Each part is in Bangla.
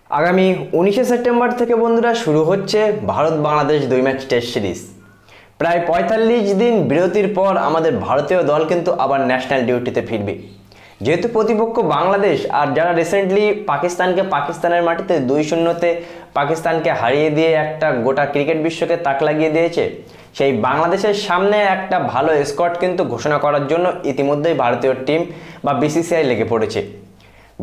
আগামী 19শে সেপ্টেম্বর থেকে বন্ধুরা শুরু হচ্ছে Bharat Bangladesh 2 match test series. প্রায় 45 দিন বিরতির পর আমাদের ভারতীয় দল কিন্তু আবার ন্যাশনাল ডিউটিতে ফিরবে। যেহেতু প্রতিপক্ষ বাংলাদেশ, আর যারা রিসেন্টলি পাকিস্তানের মাটিতে 2-0-তে পাকিস্তানকে হারিয়ে দিয়ে একটা গোটা ক্রিকেট বিশ্বকে তাক লাগিয়ে দিয়েছে, সেই বাংলাদেশের সামনে একটা ভালো স্কোয়াড কিন্তু ঘোষণা করার জন্য ইতিমধ্যেই ভারতীয় টিম বা বিসিসিআই লেগে পড়েছে।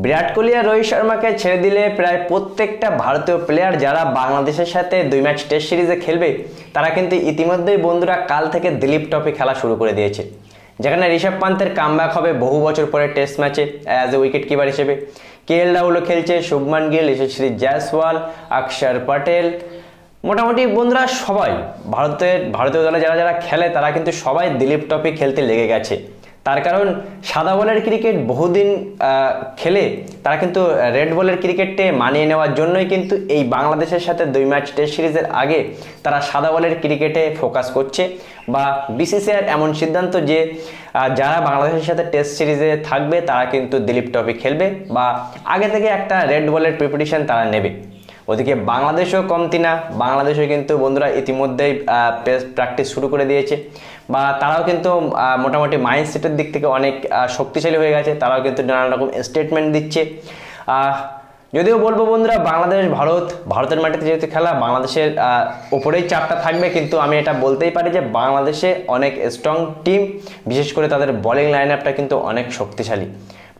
বিরাট কোহলি আর রোহিত শর্মাকে ছেড়ে দিলে প্রায় প্রত্যেকটা ভারতীয় প্লেয়ার যারা বাংলাদেশের সাথে 2 ম্যাচ টেস্ট সিরিজে খেলবে, তারা কিন্তু ইতিমধ্যেই বন্ধুরা কাল থেকে দিলীপ ট্রফি খেলা শুরু করে দিয়েছে, যেখানে ঋষভ পান্তের কামব্যাক হবে বহু বছর পরে টেস্ট ম্যাচে অ্যাজ এ উইকেট কিপার হিসেবে। কেএল রাহুলও খেলছে, শুভমান গিল, যশস্বী জয়সওয়াল, অক্ষর পটেল, মোটামুটি বন্ধুরা সবাই ভারতীয় দলে যারা যারা খেলে তারা কিন্তু সবাই দিলীপ ট্রফি খেলতে লেগে গেছে। তার কারণ সাদা বলের ক্রিকেট বহুদিন খেলে তারা কিন্তু রেড বলের ক্রিকেটে মানিয়ে নেওয়ার জন্যই কিন্তু এই বাংলাদেশের সাথে 2 ম্যাচ টেস্ট সিরিজের আগে তারা সাদা বলের ক্রিকেটে ফোকাস করছে, বা বিসিসিআইয়ের এমন সিদ্ধান্ত যে যারা বাংলাদেশের সাথে টেস্ট সিরিজে থাকবে তারা কিন্তু দিলীপ ট্রফি খেলবে, বা আগে থেকে একটা রেড বলের প্রিপারেশন তারা নেবে। ওদিকে বাংলাদেশও কমতি না, বাংলাদেশও কিন্তু বন্ধুরা ইতিমধ্যেই প্র্যাকটিস শুরু করে দিয়েছে, বা তারাও কিন্তু মোটামুটি মাইন্ডসেটের দিক থেকে অনেক শক্তিশালী হয়ে গেছে। তারাও কিন্তু নানা রকম স্টেটমেন্ট দিচ্ছে। যদিও বলবো বন্ধুরা, ভারতের মাটিতে যেহেতু খেলা, বাংলাদেশের ওপরেই চাপটা থাকবে, কিন্তু আমি এটা বলতেই পারি যে বাংলাদেশে অনেক স্ট্রং টিম, বিশেষ করে তাদের বোলিং লাইন আপটা কিন্তু অনেক শক্তিশালী।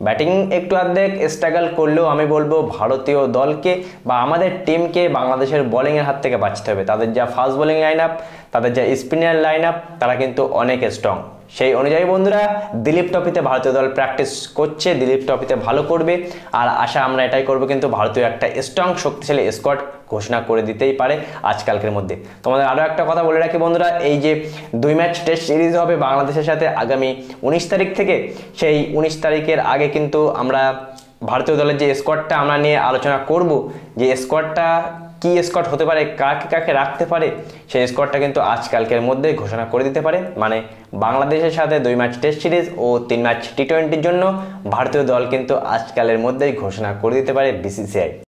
ব্যাটিং একটু অর্ধেক স্ট্রাগল করলেও আমি বলবো ভারতীয় দলকে বা আমাদের টিমকে বাংলাদেশের বোলিংয়ের হাত থেকে বাঁচতে হবে। তাদের যা ফাস্ট বোলিং লাইন আপ, তাদের যা স্পিনার লাইন আপ, তারা কিন্তু অনেক স্ট্রং। সেই অনুযায়ী বন্ধুরা দিলীপ ট্রফিতে ভারতীয় দল প্র্যাকটিস করছে, দিলীপ ট্রফিতে ভালো করবে, আর আশা আমরা এটাই করবো কিন্তু ভারতীয় একটা স্ট্রং শক্তিশালী স্কোয়াড ঘোষণা করে দিতেই পারে আজকালকের মধ্যে। তোমাদের আরও একটা কথা বলে রাখি বন্ধুরা, এই যে 2 ম্যাচ টেস্ট সিরিজ হবে বাংলাদেশের সাথে আগামী 19 তারিখ থেকে, সেই 19 তারিখের আগে কিন্তু আমরা ভারতীয় দলের যে স্কোয়াডটা আমরা নিয়ে আলোচনা করব, যে স্কোয়াডটা কি স্কোয়াড হতে পারে, কাকে কাকে রাখতে পারে, সেই স্কোয়াডটা কিন্তু আজকালকের মধ্যে ঘোষণা করে দিতে পারে। মানে বাংলাদেশের সাথে 2 ম্যাচ টেস্ট সিরিজ ও 3 ম্যাচ টি-20-র জন্য ভারতীয় দল কিন্তু আজকালের মধ্যেই ঘোষণা করে দিতে পারে বিসিসিআই।